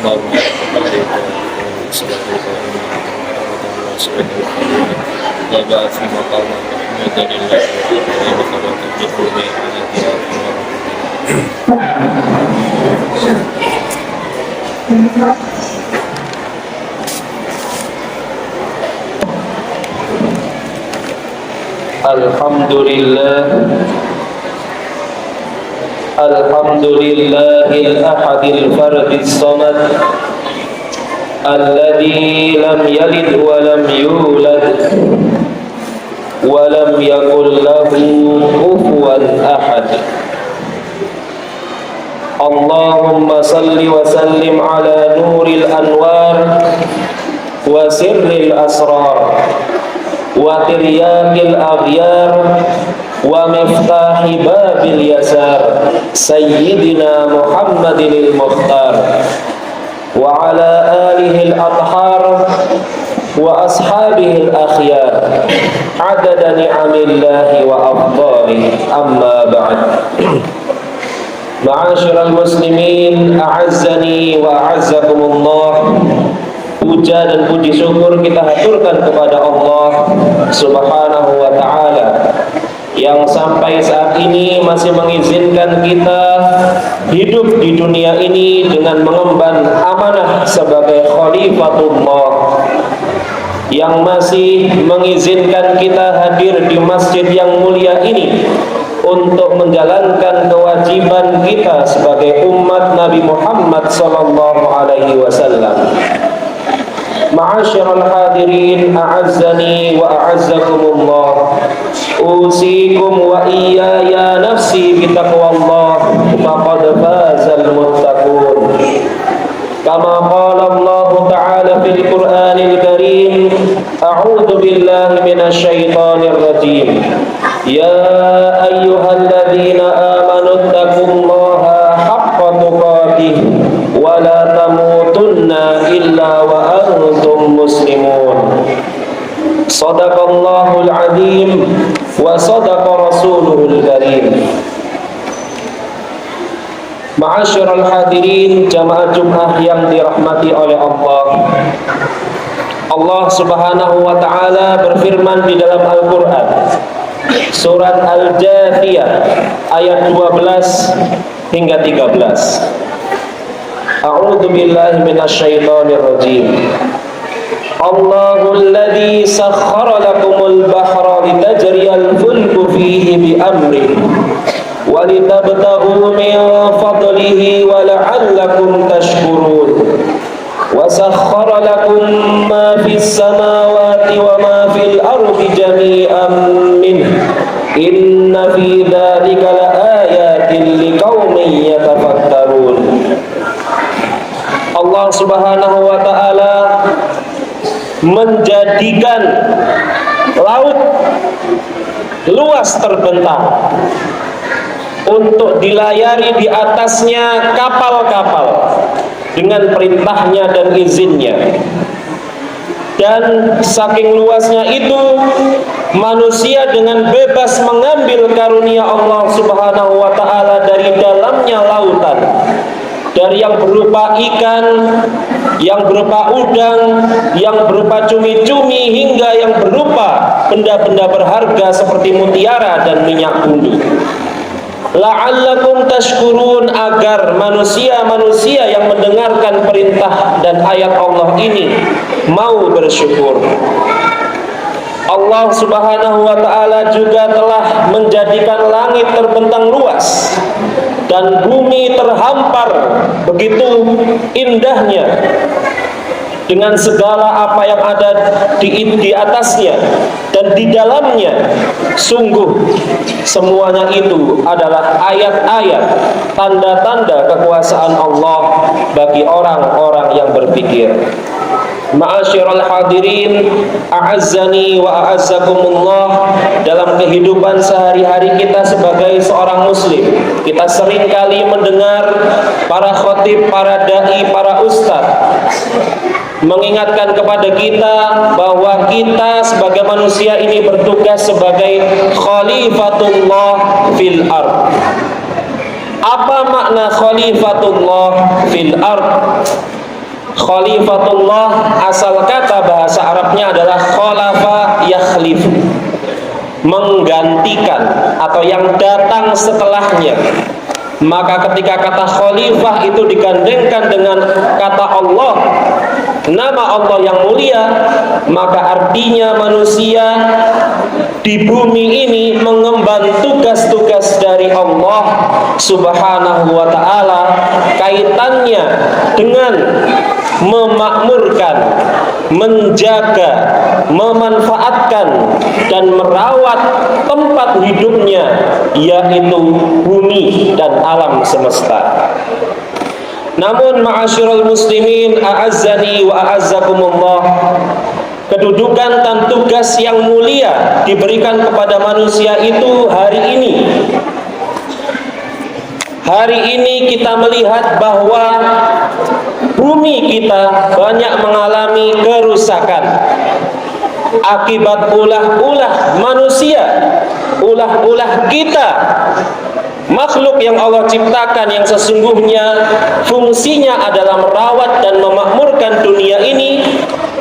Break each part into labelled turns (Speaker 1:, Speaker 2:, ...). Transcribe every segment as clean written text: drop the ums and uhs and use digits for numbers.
Speaker 1: اللهم عليك وصلاتك لا بأس مقام محمد لله وإنك لا تجد به
Speaker 2: الحمد لله الأحد الفرد الصمد الذي لم يلد ولم يولد ولم يكن له كفوا أحد. اللهم صل وسلم على نور الأنوار وسر الأسرار وترياق الأغيار ومفتاح باب اليسار سيدنا محمد المختار وعلى آله الأطهار وأصحابه الأخيار عدد نعم الله وأفضاله. أما بعد. Ma'asyiral muslimin, a'azzani wa a'azzakumullah. Puja dan puji syukur kita haturkan kepada Allah Subhanahu wa ta'ala yang sampai saat ini masih mengizinkan kita hidup di dunia ini dengan mengemban amanah sebagai khalifatullah, yang masih mengizinkan kita hadir di masjid yang mulia ini untuk menjalankan kewajiban kita sebagai umat Nabi Muhammad sallallahu alaihi wasallam. Ma'asyiral hadirin, a'azzani wa a'azzakumullah. Usikum wa iyaya nafsi bitaqwallah, faqad fazal muttaqun. Kama qala Allah Ta'ala fil Qur'anil Karim, a'udzu billahi minasy syaithanir rajim. Ya ayyuhalladzina amanu taqullaha haqqa tuqatih wa la tamutunna illa wa antum muslimun. Shadaqallahul azim wa shadaqa rasuluhul karim. Ma'asyiral hadirin, jamaah Jumat yang dirahmati oleh Allah. Allah Subhanahu wa ta'ala berfirman di dalam Al-Qur'an, surat Al-Jathiyah ayat 12 hingga 13. A'udzu billahi minasyaitonir rajim. Allahul ladzi sakhkhara lakumul bahra litajriyal fulku fihi bi amrihi wa litabtaghu min fadlihi wa la'allakum tashkurun. Wa sakhkhara lakum ma fis samawati wa ma fil ardi jami'an minhu inna fi dzalika laayatin liqaumin yatafakkarun. Allah Subhanahu wa ta'ala menjadikan laut luas terbentang untuk dilayari di atasnya kapal-kapal dengan perintahnya dan izinnya. Dan saking luasnya itu, manusia dengan bebas mengambil karunia Allah Subhanahu wa ta'ala dari dalamnya lautan, dari yang berupa ikan, yang berupa udang, yang berupa cumi-cumi, hingga yang berupa benda-benda berharga seperti mutiara dan minyak bumi. La'allakum tashkurun, agar manusia-manusia yang mendengarkan perintah dan ayat Allah ini mau bersyukur. Allah Subhanahu wa ta'ala juga telah menjadikan langit terbentang luas dan bumi terhampar begitu indahnya dengan segala apa yang ada di atasnya dan di dalamnya. Sungguh semuanya itu adalah ayat-ayat, tanda-tanda kekuasaan Allah bagi orang-orang yang berpikir. Ma'asyiral hadirin, a'azzani wa a'azzakumullah. Dalam kehidupan sehari-hari kita sebagai seorang muslim, kita seringkali mendengar para khatib, para dai, para ustadz mengingatkan kepada kita bahwa kita sebagai manusia ini bertugas sebagai khalifatullah fil ard. Apa makna khalifatullah fil ard? Khalifatullah asal kata bahasa Arabnya adalah khalafa yakhlifu, menggantikan atau yang datang setelahnya. Maka ketika kata khalifah itu digandengkan dengan kata Allah, nama Allah yang mulia, maka artinya manusia di bumi ini mengemban tugas-tugas dari Allah Subhanahu wa ta'ala, kaitannya dengan memakmurkan, menjaga, memanfaatkan dan merawat tempat hidupnya, yaitu bumi dan alam semesta. Namun ma'asyiral muslimin a'azzani wa a'azzakumullah, kedudukan dan tugas yang mulia diberikan kepada manusia itu hari ini kita melihat bahwa bumi kita banyak mengalami kerusakan akibat ulah-ulah manusia, ulah-ulah kita, makhluk yang Allah ciptakan yang sesungguhnya fungsinya adalah merawat dan memakmurkan dunia ini.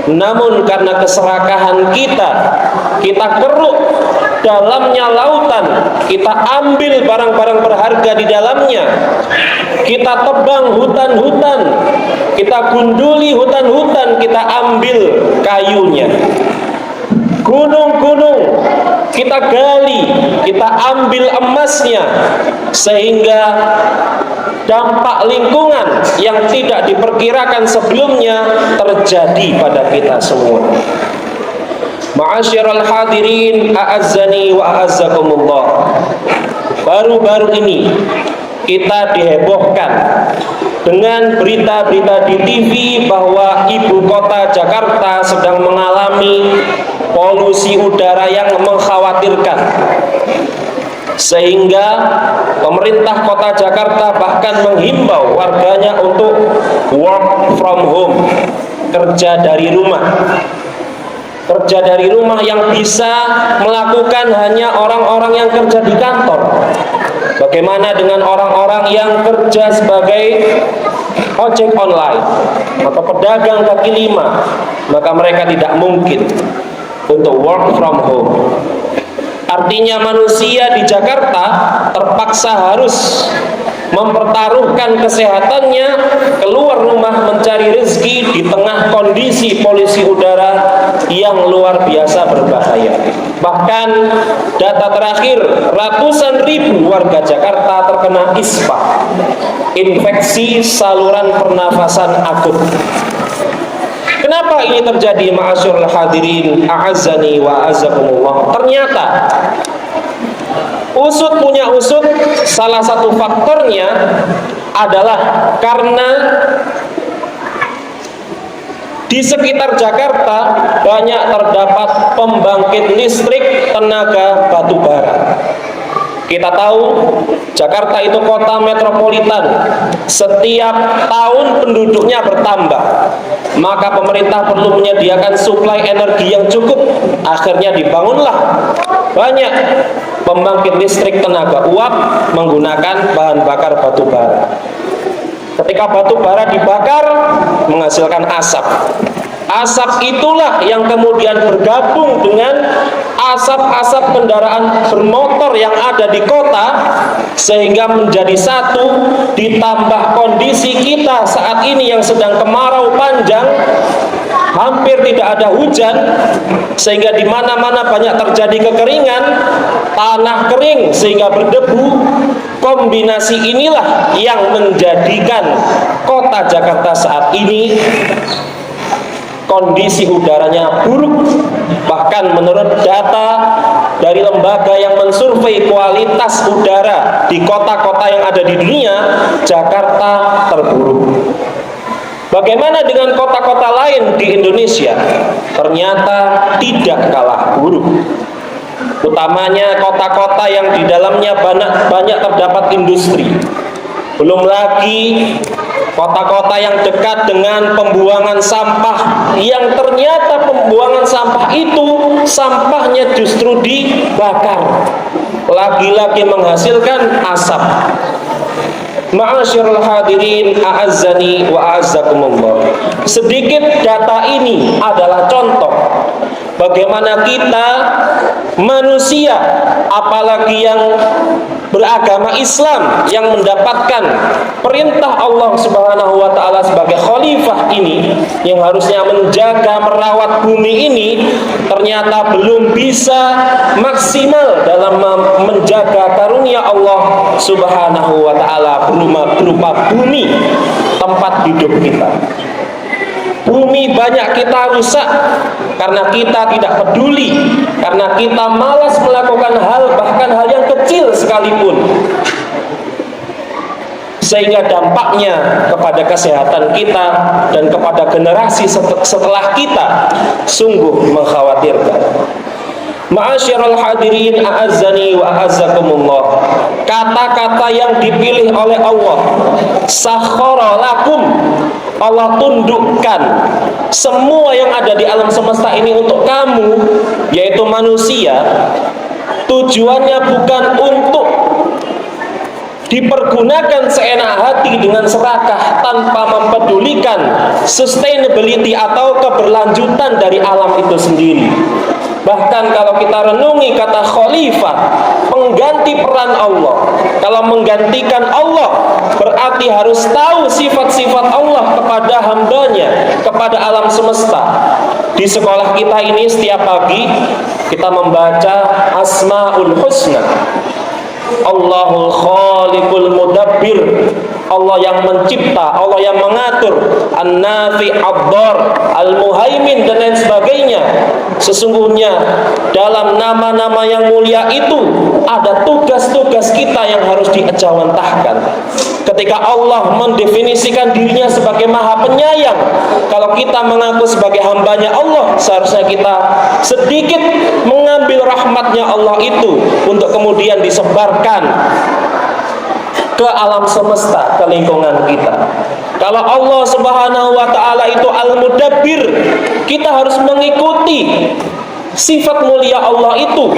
Speaker 2: Namun karena keserakahan kita keruk dalamnya lautan, kita ambil barang-barang berharga di dalamnya, kita tebang hutan-hutan, kita gunduli hutan-hutan, kita ambil kayunya, gunung-gunung kita gali, kita ambil emasnya, sehingga dampak lingkungan yang tidak diperkirakan sebelumnya terjadi pada kita semua. Ma'asyiral hadirin a'azzani wa a'azzakumullah, baru-baru ini kita dihebohkan dengan berita-berita di TV bahwa ibu kota Jakarta sedang mengalami polusi udara yang mengkhawatirkan, sehingga pemerintah kota Jakarta bahkan menghimbau warganya untuk work from home, kerja dari rumah. Kerja dari rumah yang bisa melakukan hanya orang-orang yang kerja di kantor. Bagaimana dengan orang-orang yang kerja sebagai ojek online atau pedagang kaki lima? Maka mereka tidak mungkin untuk work from home. Artinya manusia di Jakarta terpaksa harus mempertaruhkan kesehatannya, keluar rumah mencari rezeki di tengah kondisi polusi udara yang luar biasa berbahaya. Bahkan data terakhir, ratusan ribu warga Jakarta terkena ISPA, infeksi saluran pernafasan akut. Kenapa ini terjadi, ma'asyiral hadirin a'azzani wa a'azzakumullah? Ternyata usut punya usut, salah satu faktornya adalah karena di sekitar Jakarta banyak terdapat pembangkit listrik tenaga batu bara. Kita tahu Jakarta itu kota metropolitan, setiap tahun penduduknya bertambah, maka pemerintah perlu menyediakan suplai energi yang cukup. Akhirnya dibangunlah banyak pembangkit listrik tenaga uap menggunakan bahan bakar batu bara. Ketika batu bara dibakar menghasilkan asap. Asap itulah yang kemudian bergabung dengan asap-asap kendaraan bermotor yang ada di kota, sehingga menjadi satu, ditambah kondisi kita saat ini yang sedang kemarau panjang, hampir tidak ada hujan, sehingga di mana-mana banyak terjadi kekeringan, tanah kering sehingga berdebu. Kombinasi inilah yang menjadikan kota Jakarta saat ini kondisi udaranya buruk. Bahkan menurut data dari lembaga yang mensurvei kualitas udara di kota-kota yang ada di dunia, Jakarta terburuk. Bagaimana dengan kota-kota lain di Indonesia? Ternyata tidak kalah buruk. Utamanya kota-kota yang di dalamnya banyak terdapat industri. Belum lagi kota-kota yang dekat dengan pembuangan sampah, yang ternyata pembuangan sampah itu sampahnya justru dibakar, lagi-lagi menghasilkan asap. Ma'asyiral hadirin a'azzani wa a'azzakumullah. Sedikit data ini adalah contoh bagaimana kita manusia, apalagi yang beragama Islam, yang mendapatkan perintah Allah Subhanahu wa taala sebagai khalifah ini, yang harusnya menjaga merawat bumi ini, ternyata belum bisa maksimal dalam menjaga karunia Allah Subhanahu wa taala berupa bumi, tempat hidup kita. Bumi banyak kita rusak karena kita tidak peduli, karena kita malas melakukan hal, bahkan hal yang kecil sekalipun, sehingga dampaknya kepada kesehatan kita dan kepada generasi setelah kita sungguh mengkhawatirkan. Ma'asyiral hadirin a'azzani wa a'azzakumullah. Kata-kata yang dipilih oleh Allah, sakhara lakum, Allah tundukkan semua yang ada di alam semesta ini untuk kamu, yaitu manusia. Tujuannya bukan untuk dipergunakan seenak hati dengan serakah tanpa mempedulikan sustainability atau keberlanjutan dari alam itu sendiri. Bahkan kalau kita renungi kata khalifah, pengganti peran Allah. Kalau menggantikan Allah, berarti harus tahu sifat-sifat Allah kepada hambanya, kepada alam semesta. Di sekolah kita ini setiap pagi kita membaca Asmaul Husna. Allahul Khaliqul Mudabbir, Allah yang mencipta, Allah yang mengatur, An-Nafi, Ad-Dar, Al-Muhaimin, dan lain sebagainya. Sesungguhnya dalam nama-nama yang mulia itu ada tugas-tugas kita yang harus diejawantahkan. Ketika Allah mendefinisikan dirinya sebagai Maha Penyayang, kalau kita mengaku sebagai hambanya Allah, seharusnya kita sedikit mengambil rahmatnya Allah itu untuk kemudian disebarkan ke alam semesta, ke lingkungan kita. Kalau Allah Subhanahu wa taala itu Al-Mudabbir, kita harus mengikuti sifat mulia Allah itu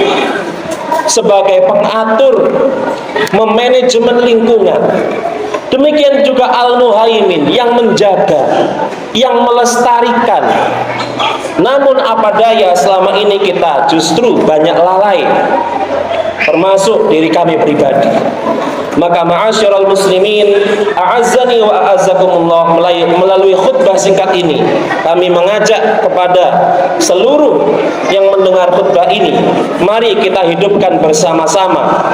Speaker 2: sebagai pengatur, memanajemen lingkungan. Demikian juga Al-Muhaimin, yang menjaga, yang melestarikan. Namun apa daya, selama ini kita justru banyak lalai, termasuk diri kami pribadi. Maka ma'asyiral muslimin, a'azzani wa a'azzakumullah, melalui khutbah singkat ini kami mengajak kepada seluruh yang mendengar khutbah ini, mari kita hidupkan bersama-sama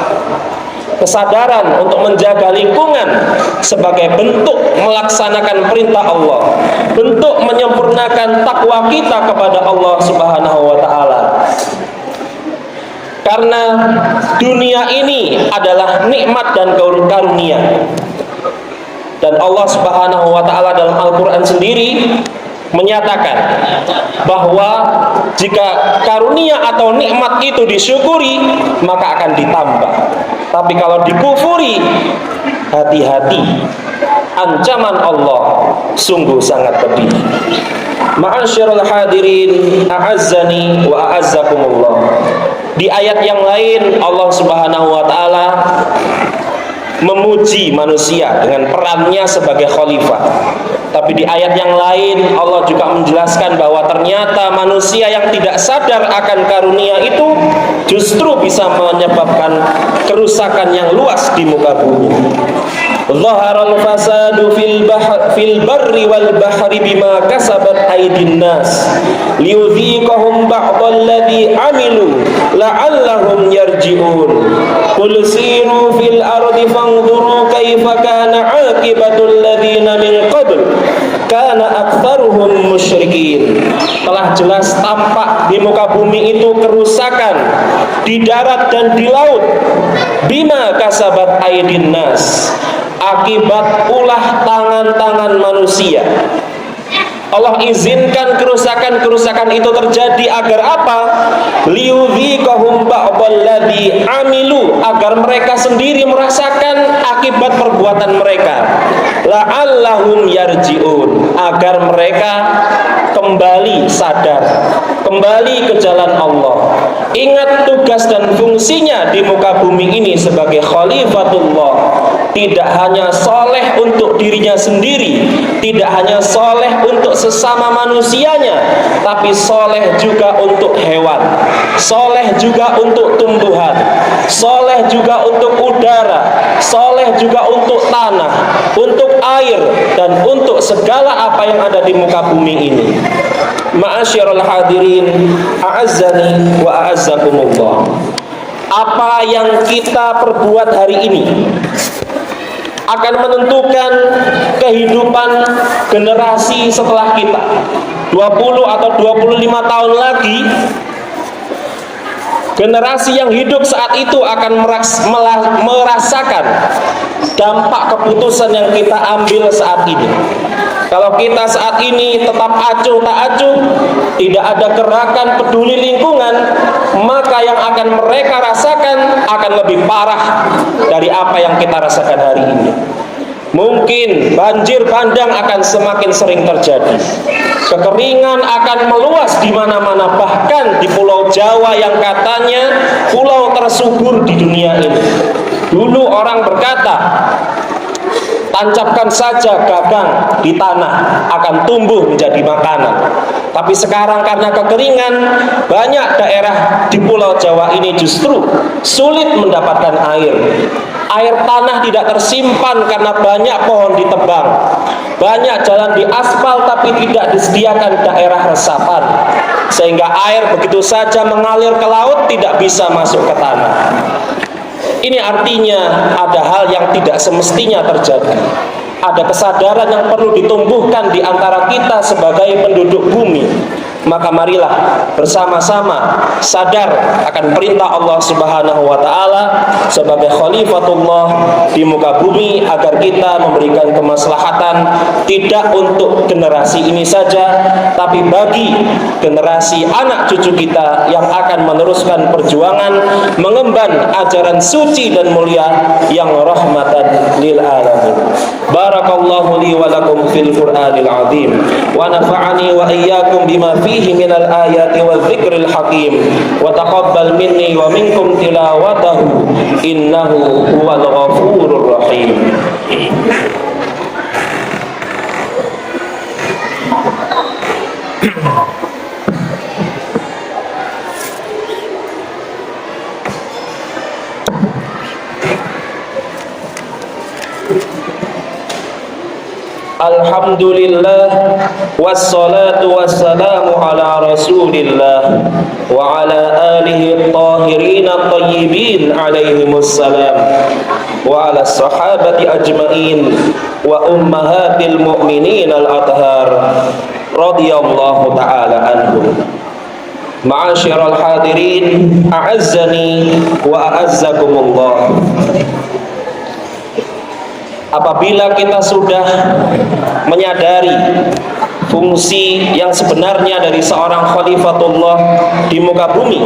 Speaker 2: kesadaran untuk menjaga lingkungan sebagai bentuk melaksanakan perintah Allah, bentuk menyempurnakan takwa kita kepada Allah Subhanahu wa taala. Karena dunia ini adalah nikmat dan karunia. Dan Allah Subhanahu wa taala dalam Al-Qur'an sendiri menyatakan bahwa jika karunia atau nikmat itu disyukuri, maka akan ditambah. Tapi kalau dikufuri, hati-hati. Ancaman Allah sungguh sangat pedih. Ma'asyiral hadirin, a'azzani wa a'azzakumullah. Di ayat yang lain Allah Subhanahu wa taala memuji manusia dengan perannya sebagai khalifah. Tapi di ayat yang lain Allah juga menjelaskan bahwa ternyata manusia yang tidak sadar akan karunia itu justru bisa menyebabkan kerusakan yang luas di muka bumi. Zaharal fasadu fil barri wal bahri bima kasabat aydin nas liyudhiqahum ba'dalladhi amilu la'allahum yarji'un. Qul siru fil ardi fanzuru kaifa kana 'aqibatul ladzina min qabl kana aktsaruhum musyrikin. Telah jelas tampak di muka bumi itu kerusakan di darat dan di laut, bima kasabat aydin nas, akibat ulah tangan-tangan manusia. Allah izinkan kerusakan-kerusakan itu terjadi agar apa? Liyudhiqahum ba'dalladzi amilu, agar mereka sendiri merasakan akibat perbuatan mereka. La'allahum yarji'un, agar mereka kembali sadar, kembali ke jalan Allah. Ingat tugas dan fungsinya di muka bumi ini sebagai khalifatullah. Tidak hanya soleh untuk dirinya sendiri, tidak hanya soleh untuk sesama manusianya, tapi soleh juga untuk hewan, soleh juga untuk tumbuhan, soleh juga untuk udara, soleh juga untuk tanah, untuk air, dan untuk segala apa yang ada di muka bumi ini. Ma'asyiral hadirin, a'azzani wa a'azzakumullah. Apa yang kita perbuat hari ini akan menentukan kehidupan generasi setelah kita. 20 atau 25 tahun lagi, generasi yang hidup saat itu akan merasakan dampak keputusan yang kita ambil saat ini. Kalau kita saat ini tetap acuh tak acuh, tidak ada gerakan peduli lingkungan, maka yang akan mereka rasakan akan lebih parah dari apa yang kita rasakan hari ini. Mungkin banjir bandang akan semakin sering terjadi. Kekeringan akan meluas di mana-mana, bahkan di Pulau Jawa yang katanya pulau tersubur di dunia ini. Dulu orang berkata, tancapkan saja gagang di tanah, akan tumbuh menjadi makanan. Tapi sekarang karena kekeringan, banyak daerah di Pulau Jawa ini justru sulit mendapatkan air. Air tanah tidak tersimpan karena banyak pohon ditebang. Banyak jalan diaspal tapi tidak disediakan daerah resapan, sehingga air begitu saja mengalir ke laut, tidak bisa masuk ke tanah. Ini artinya ada hal yang tidak semestinya terjadi. Ada kesadaran yang perlu ditumbuhkan di antara kita sebagai penduduk bumi. Maka marilah bersama-sama sadar akan perintah Allah Subhanahu wa taala sebagai khalifatullah di muka bumi, agar kita memberikan kemaslahatan tidak untuk generasi ini saja, tapi bagi generasi anak cucu kita yang akan meneruskan perjuangan mengemban ajaran suci dan mulia yang rahmatan lil alamin. Barakallahu li wa lakum fil Qur'anil azim wa nafa'ani wa iyyakum bima fihi minal ayati wa dzikril hakim wa taqabbal minni wa minkum tilawatahu innahu huwal ghafurur rahim. Alhamdulillah wassalatu wassalamu ala rasulillah wa ala alihi at-tahirin at-tayyibin alaihimussalam wa ala sahabati ajma'in wa ummahatil mu'minin al-athhar radhiyallahu ta'ala anhum. Ma'asyiral hadirin, a'azzani wa a'azzakumullah. Apabila kita sudah menyadari fungsi yang sebenarnya dari seorang khalifatullah di muka bumi,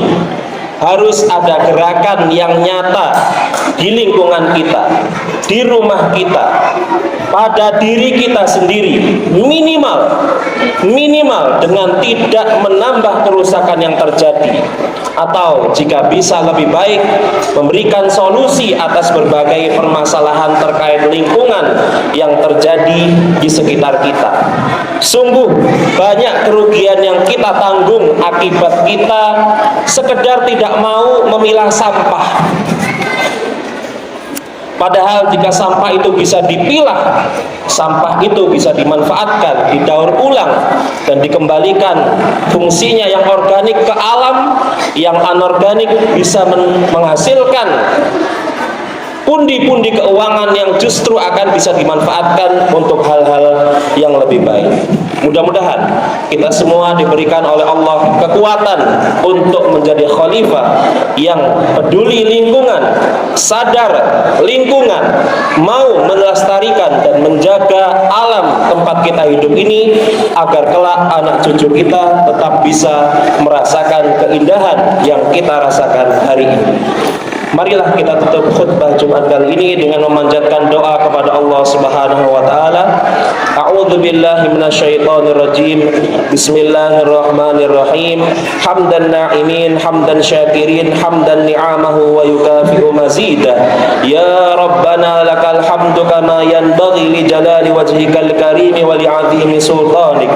Speaker 2: harus ada gerakan yang nyata di lingkungan kita, di rumah kita, pada diri kita sendiri, minimal dengan tidak menambah kerusakan yang terjadi, atau jika bisa lebih baik memberikan solusi atas berbagai permasalahan terkait lingkungan yang terjadi di sekitar kita. Sungguh banyak kerugian yang kita tanggung akibat kita sekedar tidak mau memilah sampah. Padahal jika sampah itu bisa dipilah, sampah itu bisa dimanfaatkan, didaur ulang, dan dikembalikan fungsinya yang organik ke alam, yang anorganik bisa menghasilkan pundi-pundi keuangan yang justru akan bisa dimanfaatkan untuk hal-hal yang lebih baik. Mudah-mudahan kita semua diberikan oleh Allah kekuatan untuk menjadi khalifah yang peduli lingkungan, sadar lingkungan, mau melestarikan dan menjaga alam tempat kita hidup ini, agar kelak anak cucu kita tetap bisa merasakan keindahan yang kita rasakan hari ini. Marilah kita tutup khutbah Jumat kali ini dengan memanjatkan doa kepada Allah Subhanahu wa taala. A'udzu billahi minasyaitonir rajim. Bismillahirrahmanirrahim. Hamdan na'imin, hamdan syakirin, hamdan ni'amahu wa yukafi'u mazidah. Ya Rabbana lakal hamdu kama yanbaghi li jalali wajhikal karimi wa li'azimi sultanik.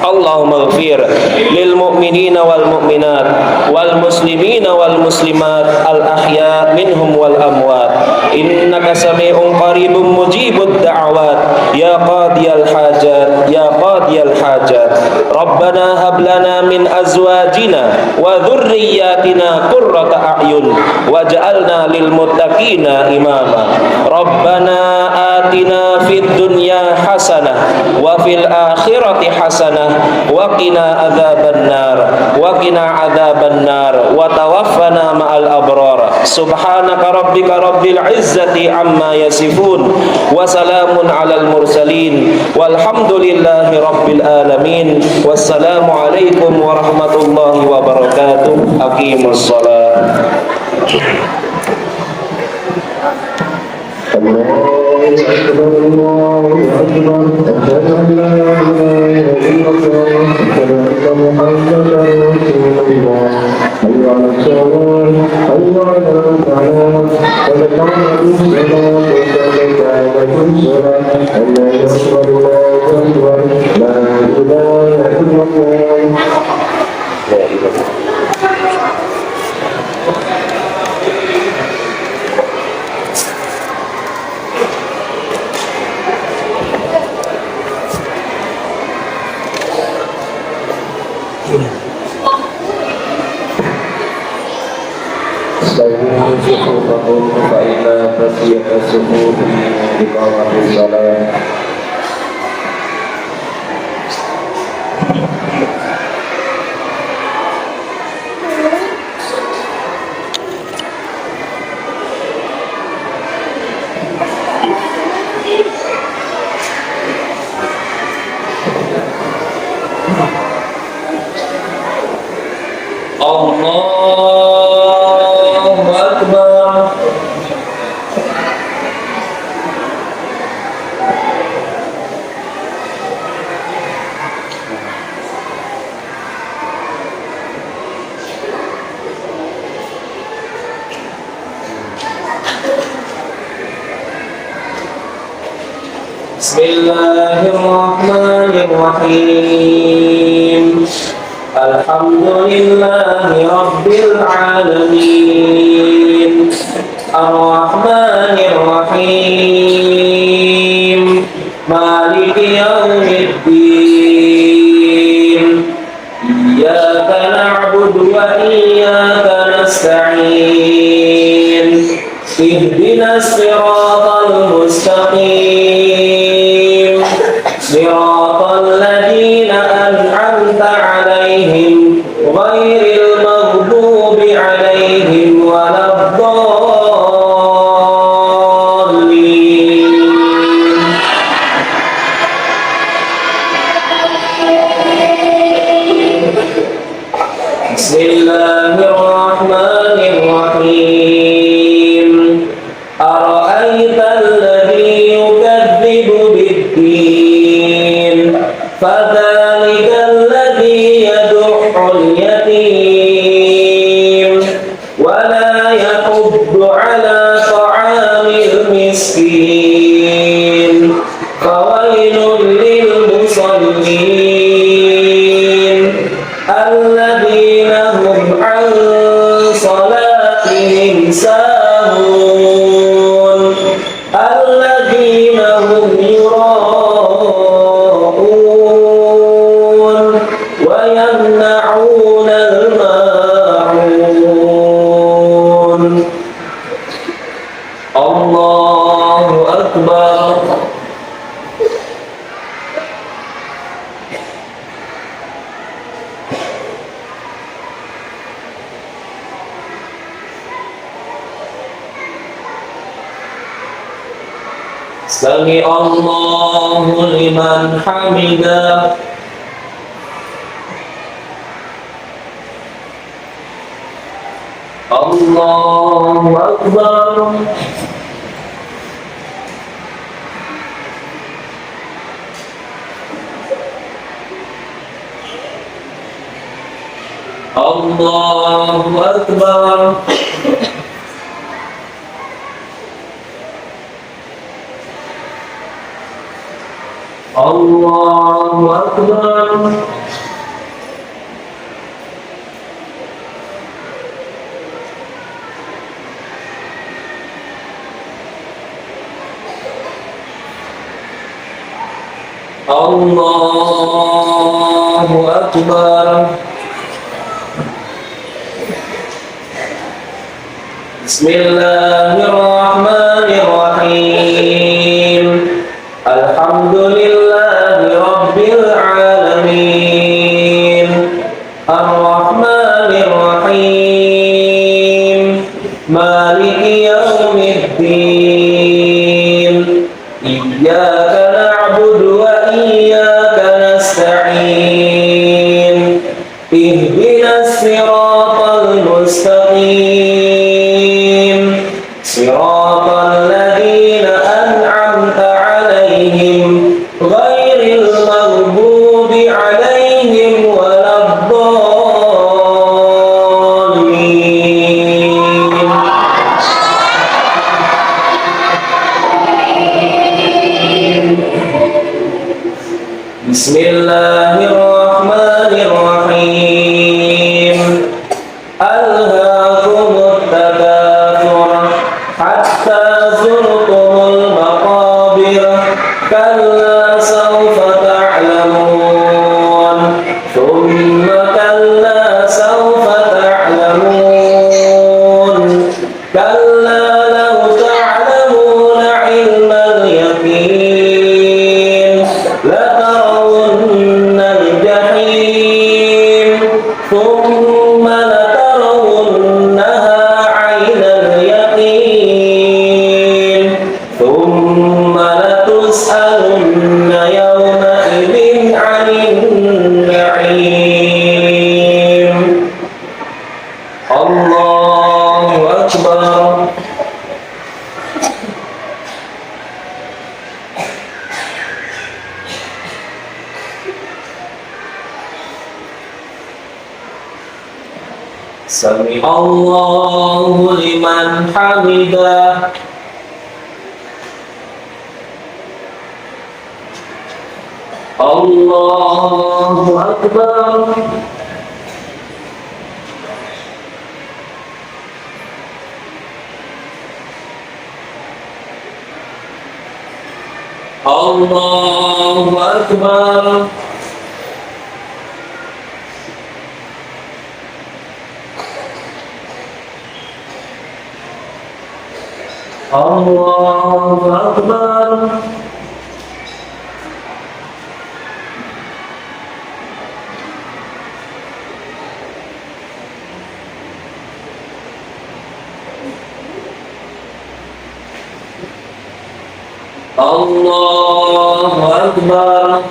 Speaker 2: Allahumma ighfir lil mu'minina wal mu'minat wal muslimina wal muslimat al ahya minhum wal amwat innaka sami'un qaribun mujibud da'awat ya qadiyal hajat ya qadiyal hajat Rabbana hab lana min azwajina wa dhurriyyatina qurrata a'yun waj'alna lil muttaqina imama Rabbana atina fid dunya hasanah wa fil akhirati hasanah wa qina adzabannar wa tawaffana ma'al abrar subhanaka rabbika rabbil izzati amma yasifun wa salamun alal mursalin walhamdulillahi rabbil alamin wassalamu alaikum warahmatullahi wabarakatuh. Aqimus shalah.
Speaker 3: الله أكبر الله أكبر أشهد أن لا إله إلا الله أشهد أن محمدا رسول الله حي على الصلاة حي على الفلاح قد قامت الصلاة وقد قامت الصلاة الله أكبر الله أكبر لا إله إلا الله لا إله إلا الله. استووا صفوفكم فإن تسية الصفوف بقامة الصلاة.
Speaker 2: Allahu Akbar. Bismillahirrahmanirrahim. Alhamdulillahi rabbil alamin. Ar-Rahmanir Rahim. Maliki yaumiddin. Iyyaka na'budu wa iyyaka nasta'in. Ihdinas siratal mustaqim. Siratal ladzina an'amta 'alaihim ghairil maghdubi 'alaihim waladdallin. Bismillahirrahmanirrahim. Ara'aital ladzi yukadzibu bid-din fadzalikal ladzi yad'ul yatim wa la yahuddu 'ala ta'amil miskin fawailul lil musallin alladzina hum 'an salatihim sahun alladzina hum yura'un wa yamna'una al-ma'un. Allahu Akbar. Sami Allahu liman hamidah. Allahu Akbar. Allahu Akbar. Allahu Akbar. Allahu Akbar. Bismillahirrahmanirrahim. Alhamdulillahi Rabbil alamin. Ar-Rahmanir-Rahim. Maliki yaumiddin. Iyyaka na'budu wa iyyaka nasta'in. Ihdinas siratal mustaqim. Siratal ladzina an'amta 'alaihim ghairil maghdubi 'alaihim waladdallin. Bismillahirrahmanirrahim. Alhaakumut takatsur hatta zurtumul maqabir. Kalla sawfa ta'lamun. Thumma kalla sawfa ta'lamun. Kalla law ta'lamuna 'ilmal yaqin latarawunnal jahim. Thumma latarawunnaha 'ainal yaqin. Thumma latus'alunna yawma idzin 'anil na'im. Allahu Akbar. Sami Allahu liman hamidah. Allahu Akbar. Allahu Akbar. Allahu Akbar. Allahu Akbar.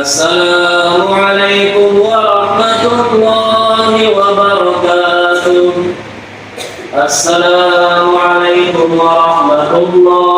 Speaker 2: Assalamualaikum warahmatullahi wabarakatuh. Assalamualaikum warahmatullahi